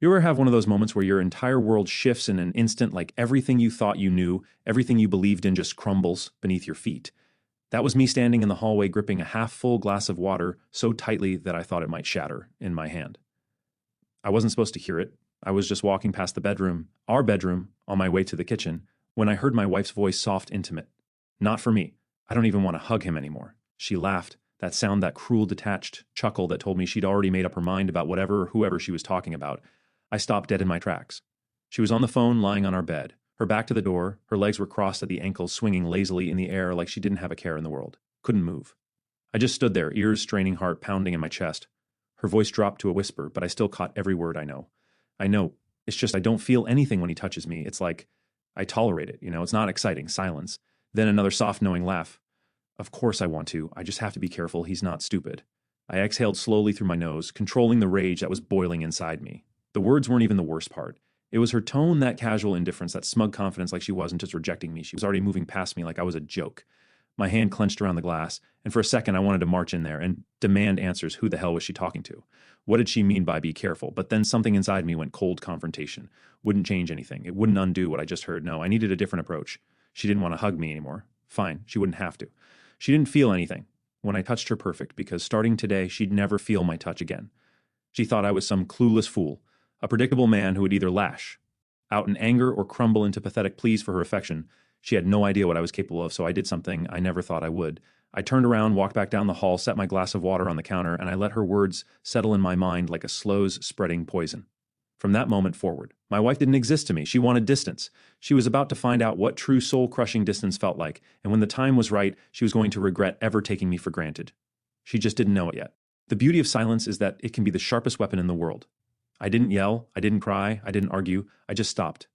You ever have one of those moments where your entire world shifts in an instant, like everything you thought you knew, everything you believed in just crumbles beneath your feet? That was me standing in the hallway gripping a half-full glass of water so tightly that I thought it might shatter in my hand. I wasn't supposed to hear it. I was just walking past the bedroom, our bedroom, on my way to the kitchen, when I heard my wife's voice, soft, intimate. Not for me. I don't even want to hug him anymore. She laughed, that sound, that cruel, detached chuckle that told me she'd already made up her mind about whatever or whoever she was talking about. I stopped dead in my tracks. She was on the phone, lying on our bed, her back to the door, her legs were crossed at the ankles, swinging lazily in the air like she didn't have a care in the world. Couldn't move. I just stood there, ears straining, heart pounding in my chest. Her voice dropped to a whisper, but I still caught every word. I know. It's just I don't feel anything when he touches me. It's like I tolerate it, it's not exciting. Silence. Then another soft, knowing laugh. Of course I want to. I just have to be careful. He's not stupid. I exhaled slowly through my nose, controlling the rage that was boiling inside me. The words weren't even the worst part. It was her tone, that casual indifference, that smug confidence, like she wasn't just rejecting me. She was already moving past me like I was a joke. My hand clenched around the glass, and for a second I wanted to march in there and demand answers. Who the hell was she talking to? What did she mean by be careful? But then something inside me went cold. Confrontation. Wouldn't change anything. It wouldn't undo what I just heard. No, I needed a different approach. She didn't want to hug me anymore. Fine, she wouldn't have to. She didn't feel anything when I touched her perfect, because starting today she'd never feel my touch again. She thought I was some clueless fool, a predictable man who would either lash out in anger or crumble into pathetic pleas for her affection. She had no idea what I was capable of, so I did something I never thought I would. I turned around, walked back down the hall, set my glass of water on the counter, and I let her words settle in my mind like a slow spreading poison. From that moment forward, my wife didn't exist to me. She wanted distance. She was about to find out what true soul-crushing distance felt like, and when the time was right, she was going to regret ever taking me for granted. She just didn't know it yet. The beauty of silence is that it can be the sharpest weapon in the world. I didn't yell, I didn't cry, I didn't argue, I just stopped.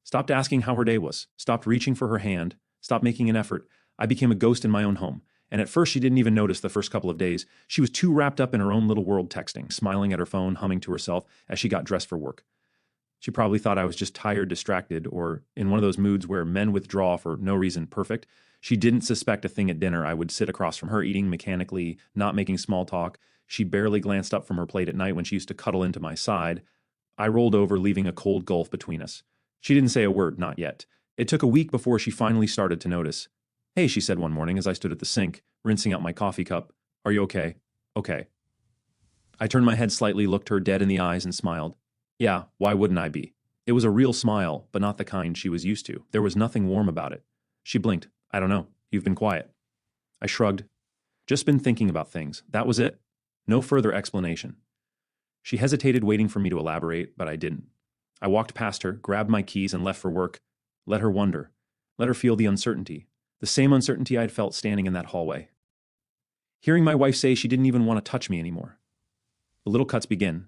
Stopped asking how her day was, stopped reaching for her hand, stopped making an effort. I became a ghost in my own home. And at first she didn't even notice the first couple of days. She was too wrapped up in her own little world, texting, smiling at her phone, humming to herself as she got dressed for work. She probably thought I was just tired, distracted, or in one of those moods where men withdraw for no reason. Perfect. She didn't suspect a thing at dinner. I would sit across from her, eating mechanically, not making small talk. She barely glanced up from her plate at night when she used to cuddle into my side. I rolled over, leaving a cold gulf between us. She didn't say a word, not yet. It took a week before she finally started to notice. Hey, she said one morning as I stood at the sink, rinsing out my coffee cup. Are you okay? Okay. I turned my head slightly, looked her dead in the eyes, and smiled. Yeah, why wouldn't I be? It was a real smile, but not the kind she was used to. There was nothing warm about it. She blinked. I don't know. You've been quiet. I shrugged. Just been thinking about things. That was it. No further explanation. She hesitated, waiting for me to elaborate, but I didn't. I walked past her, grabbed my keys, and left for work. Let her wonder. Let her feel the uncertainty. The same uncertainty I'd felt standing in that hallway. Hearing my wife say she didn't even want to touch me anymore. The little cuts begin.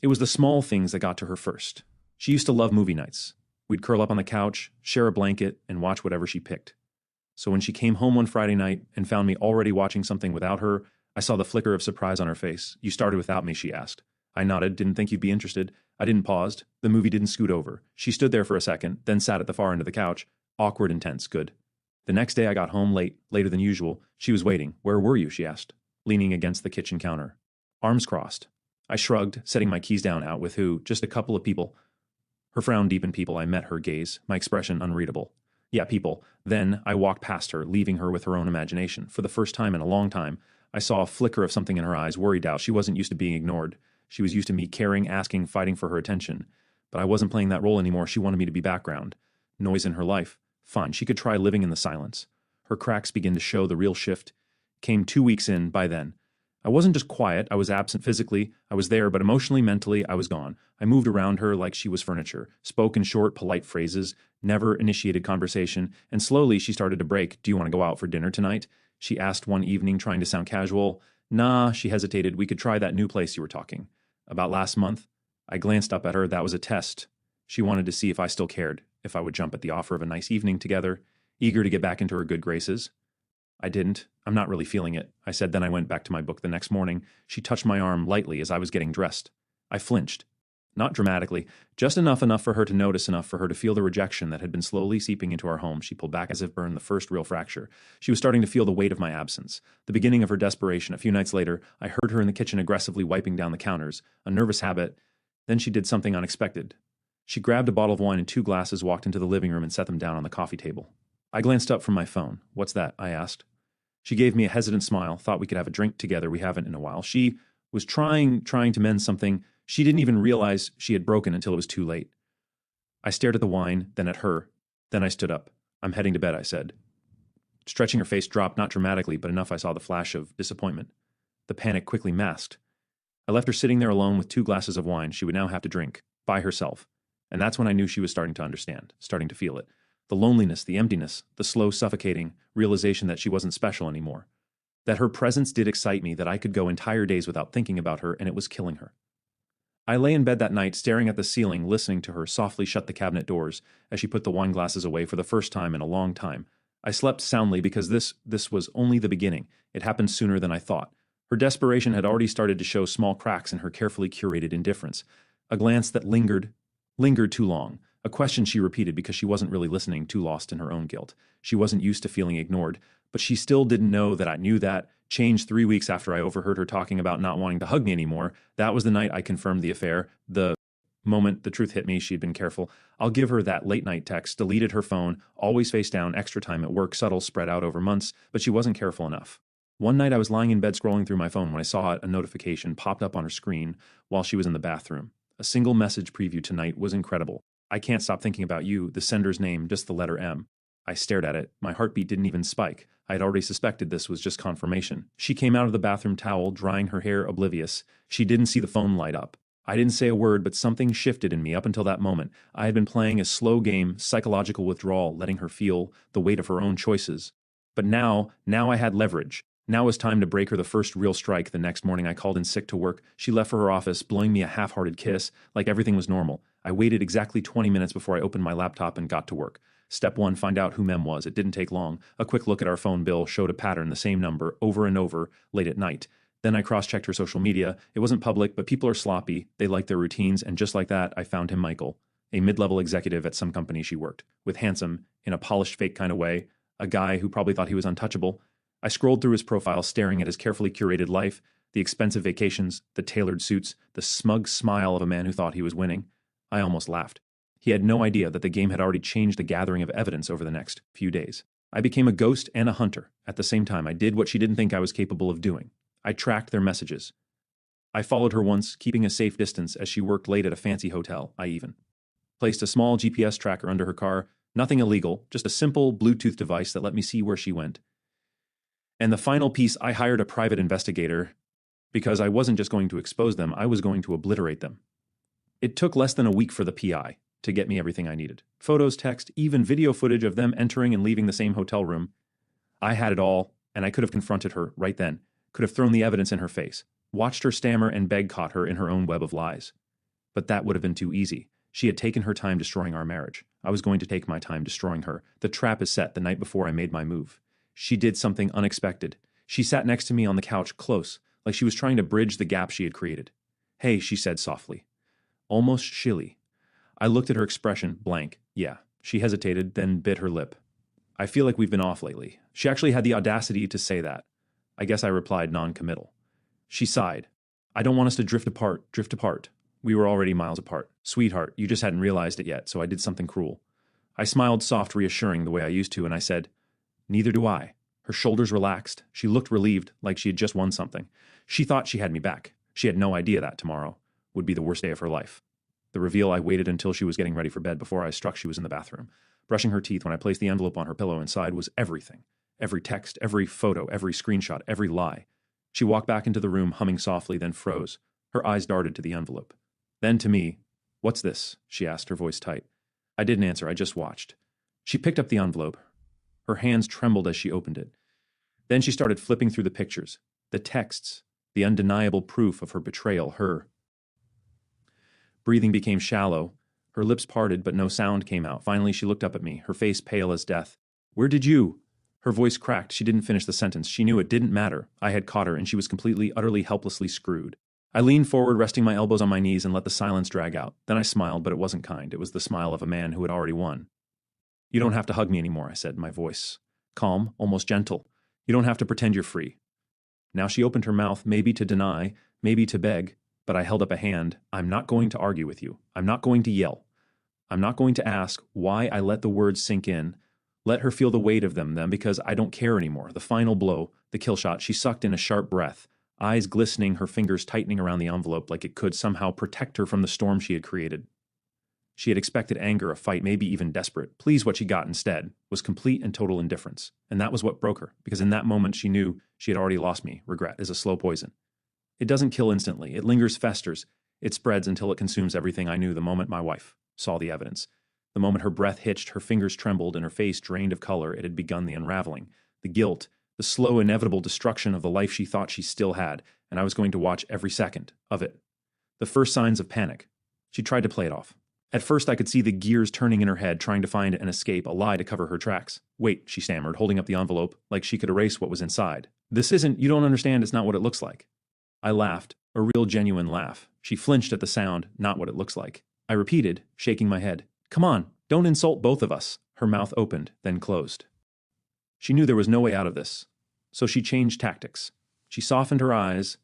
It was the small things that got to her first. She used to love movie nights. We'd curl up on the couch, share a blanket, and watch whatever she picked. So when she came home one Friday night and found me already watching something without her, I saw the flicker of surprise on her face. You started without me, she asked. I nodded, didn't think you'd be interested. I didn't pause. The movie didn't scoot over. She stood there for a second, then sat at the far end of the couch. Awkward and tense. Good. The next day I got home late, later than usual. She was waiting. Where were you? She asked, leaning against the kitchen counter. Arms crossed. I shrugged, setting my keys down. Out with who? Just a couple of people. Her frown deepened. People. I met her gaze, my expression unreadable. Yeah, people. Then I walked past her, leaving her with her own imagination. For the first time in a long time, I saw a flicker of something in her eyes, worried doubt. She wasn't used to being ignored. She was used to me caring, asking, fighting for her attention. But I wasn't playing that role anymore. She wanted me to be background. Noise in her life. Fine, she could try living in the silence. Her cracks began to show. The real shift came 2 weeks in by then. I wasn't just quiet. I was absent physically. I was there, but emotionally, mentally, I was gone. I moved around her like she was furniture, spoke in short, polite phrases, never initiated conversation, and slowly she started to break. Do you want to go out for dinner tonight? She asked one evening, trying to sound casual. Nah, she hesitated. We could try that new place you were talking about last month. I glanced up at her. That was a test. She wanted to see if I still cared, if I would jump at the offer of a nice evening together, eager to get back into her good graces. I didn't. I'm not really feeling it, I said. Then I went back to my book. The next morning, she touched my arm lightly as I was getting dressed. I flinched. Not dramatically, just enough for her to notice, enough for her to feel the rejection that had been slowly seeping into our home. She pulled back as if burned, the first real fracture. She was starting to feel the weight of my absence, the beginning of her desperation. A few nights later, I heard her in the kitchen aggressively wiping down the counters, a nervous habit Then she did something unexpected. She grabbed a bottle of wine and 2 glasses, walked into the living room, and set them down on the coffee table. I glanced up from my phone. "What's that?" I asked. She gave me a hesitant smile, thought we could have a drink together. We haven't in a while. She was trying to mend something. She didn't even realize she had broken until it was too late. I stared at the wine, then at her. Then I stood up. "I'm heading to bed," I said. Stretching, her face dropped, not dramatically, but enough I saw the flash of disappointment. The panic quickly masked. I left her sitting there alone with 2 glasses of wine she would now have to drink, by herself. And that's when I knew she was starting to understand, starting to feel it. The loneliness, the emptiness, the slow, suffocating realization that she wasn't special anymore. That her presence did excite me, that I could go entire days without thinking about her, and it was killing her. I lay in bed that night, staring at the ceiling, listening to her softly shut the cabinet doors as she put the wine glasses away for the first time in a long time. I slept soundly because this was only the beginning. It happened sooner than I thought. Her desperation had already started to show small cracks in her carefully curated indifference. A glance that lingered too long. A question she repeated because she wasn't really listening, too lost in her own guilt. She wasn't used to feeling ignored, but she still didn't know that I knew that. Changed 3 weeks after I overheard her talking about not wanting to hug me anymore. That was the night I confirmed the affair. The moment the truth hit me, she'd been careful. I'll give her that late night text, deleted her phone, always face down, extra time at work, subtle, spread out over months, but she wasn't careful enough. One night I was lying in bed scrolling through my phone when I saw a notification popped up on her screen while she was in the bathroom. A single message preview: "Tonight was incredible. I can't stop thinking about you," the sender's name, just the letter M. I stared at it. My heartbeat didn't even spike. I had already suspected this was just confirmation. She came out of the bathroom towel, drying her hair, oblivious. She didn't see the phone light up. I didn't say a word, but something shifted in me. Up until that moment, I had been playing a slow game, psychological withdrawal, letting her feel the weight of her own choices. But now I had leverage. Now was time to break her the first real strike. The next morning I called in sick to work. She left for her office, blowing me a half-hearted kiss, like everything was normal. I waited exactly 20 minutes before I opened my laptop and got to work. Step 1, find out who Mem was. It didn't take long. A quick look at our phone bill showed a pattern, the same number, over and over, late at night. Then I cross-checked her social media. It wasn't public, but people are sloppy. They like their routines, and just like that, I found him Michael, a mid-level executive at some company she worked with, handsome, in a polished fake kind of way, a guy who probably thought he was untouchable. I scrolled through his profile, staring at his carefully curated life, the expensive vacations, the tailored suits, the smug smile of a man who thought he was winning. I almost laughed. He had no idea that the game had already changed the gathering of evidence over the next few days. I became a ghost and a hunter. At the same time, I did what she didn't think I was capable of doing. I tracked their messages. I followed her once, keeping a safe distance as she worked late at a fancy hotel. I even placed a small GPS tracker under her car. Nothing illegal, just a simple Bluetooth device that let me see where she went. And the final piece, I hired a private investigator because I wasn't just going to expose them, I was going to obliterate them. It took less than a week for the PI to get me everything I needed. Photos, text, even video footage of them entering and leaving the same hotel room. I had it all, and I could have confronted her right then, could have thrown the evidence in her face, watched her stammer and beg, caught her in her own web of lies. But that would have been too easy. She had taken her time destroying our marriage. I was going to take my time destroying her. The trap is set the night before I made my move. She did something unexpected. She sat next to me on the couch, close, like she was trying to bridge the gap she had created. "Hey," she said softly, almost shilly. I looked at her expression, blank. Yeah. She hesitated, then bit her lip. "I feel like we've been off lately." She actually had the audacity to say that. I guess I replied non-committal. She sighed. "I don't want us to drift apart. We were already miles apart. Sweetheart, you just hadn't realized it yet, so I did something cruel." I smiled soft, reassuring, the way I used to, and I said, "Neither do I." Her shoulders relaxed. She looked relieved, like she had just won something. She thought she had me back. She had no idea that tomorrow would be the worst day of her life. The reveal, I waited until she was getting ready for bed before I struck. She was in the bathroom, brushing her teeth. When I placed the envelope on her pillow, inside was everything. Every text, every photo, every screenshot, every lie. She walked back into the room, humming softly, then froze. Her eyes darted to the envelope. Then to me. "What's this?" she asked, her voice tight. I didn't answer. I just watched. She picked up the envelope. Her hands trembled as she opened it. Then she started flipping through the pictures, the texts, the undeniable proof of her betrayal, her. Breathing became shallow. Her lips parted, but no sound came out. Finally, she looked up at me, her face pale as death. "Where did you?" Her voice cracked. She didn't finish the sentence. She knew it didn't matter. I had caught her, and she was completely, utterly, helplessly screwed. I leaned forward, resting my elbows on my knees, and let the silence drag out. Then I smiled, but it wasn't kind. It was the smile of a man who had already won. "You don't have to hug me anymore," I said, my voice calm, almost gentle. "You don't have to pretend you're free." Now she opened her mouth, maybe to deny, maybe to beg. But I held up a hand. I'm not going to argue with you. I'm not going to yell. I'm not going to ask why I let the words sink in. Let her feel the weight of them then, because I don't care anymore. The final blow, the kill shot, she sucked in a sharp breath, eyes glistening, her fingers tightening around the envelope like it could somehow protect her from the storm she had created. She had expected anger, a fight, maybe even desperate. Please, what she got instead was complete and total indifference. And that was what broke her, because in that moment she knew she had already lost me. Regret is a slow poison. It doesn't kill instantly. It lingers, festers. It spreads until it consumes everything I knew the moment my wife saw the evidence. The moment her breath hitched, her fingers trembled, and her face drained of color, it had begun the unraveling. The guilt, the slow, inevitable destruction of the life she thought she still had, and I was going to watch every second of it. The first signs of panic. She tried to play it off. At first I could see the gears turning in her head, trying to find an escape, a lie to cover her tracks. Wait, she stammered, holding up the envelope like she could erase what was inside. You don't understand, it's not what it looks like. I laughed, a real genuine laugh. She flinched at the sound, not what it looks like. I repeated, shaking my head. Come on, don't insult both of us. Her mouth opened, then closed. She knew there was no way out of this, so she changed tactics. She softened her eyes,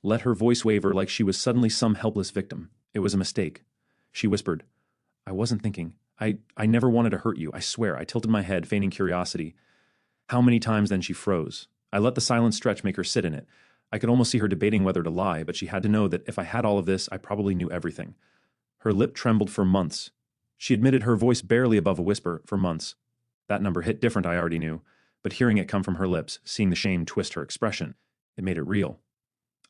let her voice waver like she was suddenly some helpless victim. It was a mistake. She whispered, I wasn't thinking. I never wanted to hurt you, I swear. I tilted my head, feigning curiosity. How many times then she froze? I let the silent stretch make her sit in it. I could almost see her debating whether to lie, but she had to know that if I had all of this, I probably knew everything. Her lip trembled for months. She admitted, her voice barely above a whisper, for months. That number hit different, I already knew, but hearing it come from her lips, seeing the shame twist her expression, it made it real.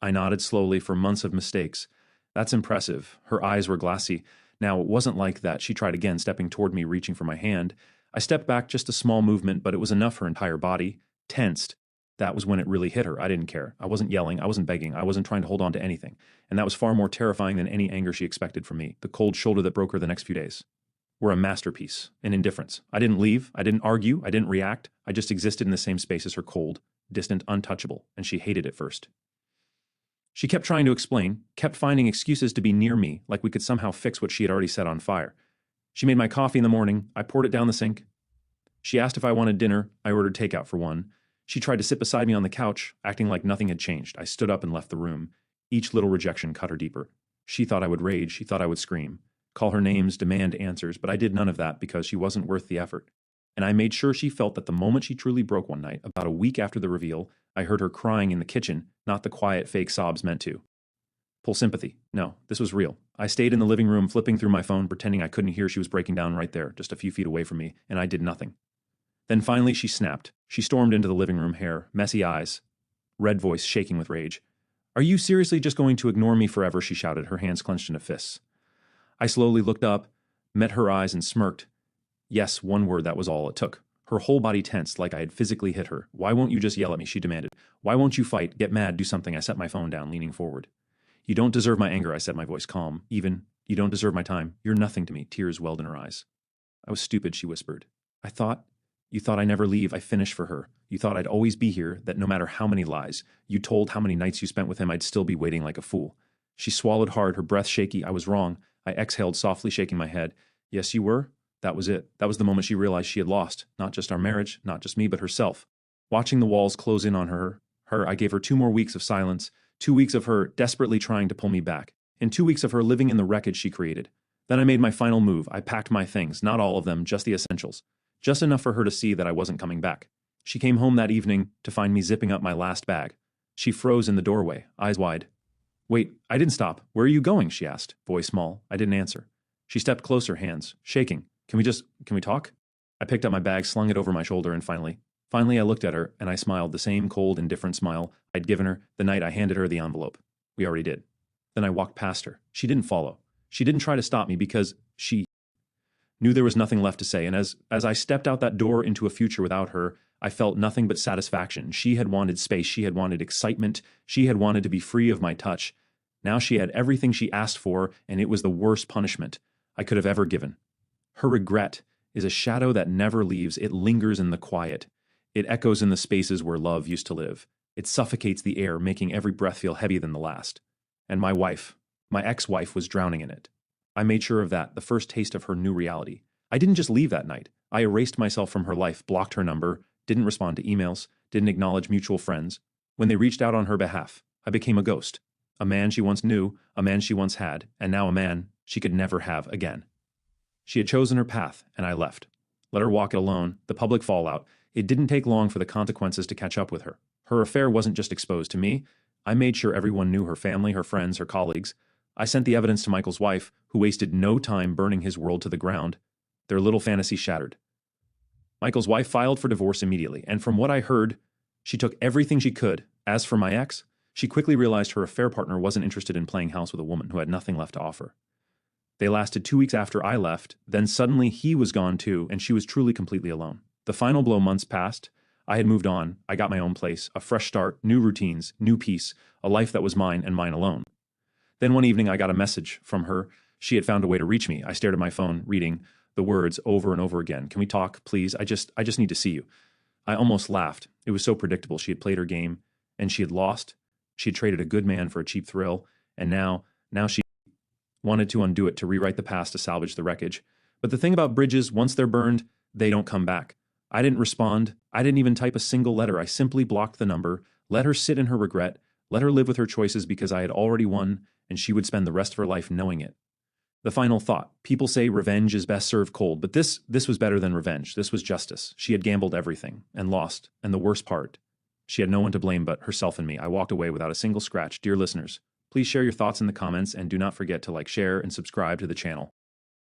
I nodded slowly. For months of mistakes. That's impressive. Her eyes were glassy. Now, it wasn't like that. She tried again, stepping toward me, reaching for my hand. I stepped back, just a small movement, but it was enough. Her entire body tensed. That was when it really hit her. I didn't care. I wasn't yelling. I wasn't begging. I wasn't trying to hold on to anything. And that was far more terrifying than any anger she expected from me. The cold shoulder that broke her the next few days were a masterpiece in indifference. I didn't leave. I didn't argue. I didn't react. I just existed in the same space as her, cold, distant, untouchable, and she hated it first. She kept trying to explain, kept finding excuses to be near me, like we could somehow fix what she had already set on fire. She made my coffee in the morning. I poured it down the sink. She asked if I wanted dinner. I ordered takeout for one. She tried to sit beside me on the couch, acting like nothing had changed. I stood up and left the room. Each little rejection cut her deeper. She thought I would rage. She thought I would scream, call her names, demand answers, but I did none of that because she wasn't worth the effort. And I made sure she felt that the moment she truly broke one night, about a week after the reveal, I heard her crying in the kitchen, not the quiet fake sobs meant to. Pull sympathy. No, this was real. I stayed in the living room, flipping through my phone, pretending I couldn't hear she was breaking down right there, just a few feet away from me, and I did nothing. Then finally she snapped. She stormed into the living room, hair, messy eyes, red voice shaking with rage. Are you seriously just going to ignore me forever? She shouted, her hands clenched into fists. I slowly looked up, met her eyes, and smirked. Yes, one word, that was all it took. Her whole body tensed like I had physically hit her. Why won't you just yell at me? She demanded. Why won't you fight? Get mad, do something. I set my phone down, leaning forward. You don't deserve my anger, I said, my voice calm. Even, you don't deserve my time. You're nothing to me. Tears welled in her eyes. I was stupid, she whispered. You thought I never leave. I finished for her. You thought I'd always be here, that no matter how many lies you told, how many nights you spent with him, I'd still be waiting like a fool. She swallowed hard, her breath shaky. I was wrong. I exhaled, softly shaking my head. Yes, you were? That was it. That was the moment she realized she had lost, not just our marriage, not just me, but herself. Watching the walls close in on her, I gave her 2 more weeks of silence, 2 weeks of her desperately trying to pull me back, and 2 weeks of her living in the wreckage she created. Then I made my final move. I packed my things, not all of them, just the essentials. Just enough for her to see that I wasn't coming back. She came home that evening to find me zipping up my last bag. She froze in the doorway, eyes wide. Wait, I didn't stop. Where are you going? She asked, voice small. I didn't answer. She stepped closer, hands shaking. Can we talk? I picked up my bag, slung it over my shoulder, and finally I looked at her, and I smiled, the same cold, indifferent smile I'd given her the night I handed her the envelope. We already did. Then I walked past her. She didn't follow. She didn't try to stop me because she knew there was nothing left to say, and as I stepped out that door into a future without her, I felt nothing but satisfaction. She had wanted space. She had wanted excitement. She had wanted to be free of my touch. Now she had everything she asked for, and it was the worst punishment I could have ever given. Her regret is a shadow that never leaves. It lingers in the quiet. It echoes in the spaces where love used to live. It suffocates the air, making every breath feel heavier than the last. And my wife, my ex-wife, was drowning in it. I made sure of that, the first taste of her new reality. I didn't just leave that night. I erased myself from her life, blocked her number, didn't respond to emails, didn't acknowledge mutual friends. When they reached out on her behalf, I became a ghost a man she once knew, a man she once had, and now a man she could never have again. She had chosen her path, and I left. Let her walk it alone, the public fallout. It didn't take long for the consequences to catch up with her. Her affair wasn't just exposed to me. I made sure everyone knew, her family, her friends, her colleagues. I sent the evidence to Michael's wife, who wasted no time burning his world to the ground. Their little fantasy shattered. Michael's wife filed for divorce immediately, and from what I heard, she took everything she could. As for my ex, she quickly realized her affair partner wasn't interested in playing house with a woman who had nothing left to offer. They lasted 2 weeks after I left, then suddenly he was gone too, and she was truly completely alone. The final blow months passed. I had moved on. I got my own place, a fresh start, new routines, new peace, a life that was mine and mine alone. Then one evening I got a message from her. She had found a way to reach me. I stared at my phone, reading the words over and over again. Can we talk, please? I just need to see you. I almost laughed. It was so predictable. She had played her game, and she had lost. She had traded a good man for a cheap thrill, and now she wanted to undo it, to rewrite the past, to salvage the wreckage. But the thing about bridges, once they're burned, they don't come back. I didn't respond. I didn't even type a single letter. I simply blocked the number, let her sit in her regret, let her live with her choices, because I had already won, and she would spend the rest of her life knowing it. The final thought. People say revenge is best served cold, but this was better than revenge. This was justice. She had gambled everything and lost. And the worst part, she had no one to blame but herself and me. I walked away without a single scratch. Dear listeners, please share your thoughts in the comments, and do not forget to like, share, and subscribe to the channel.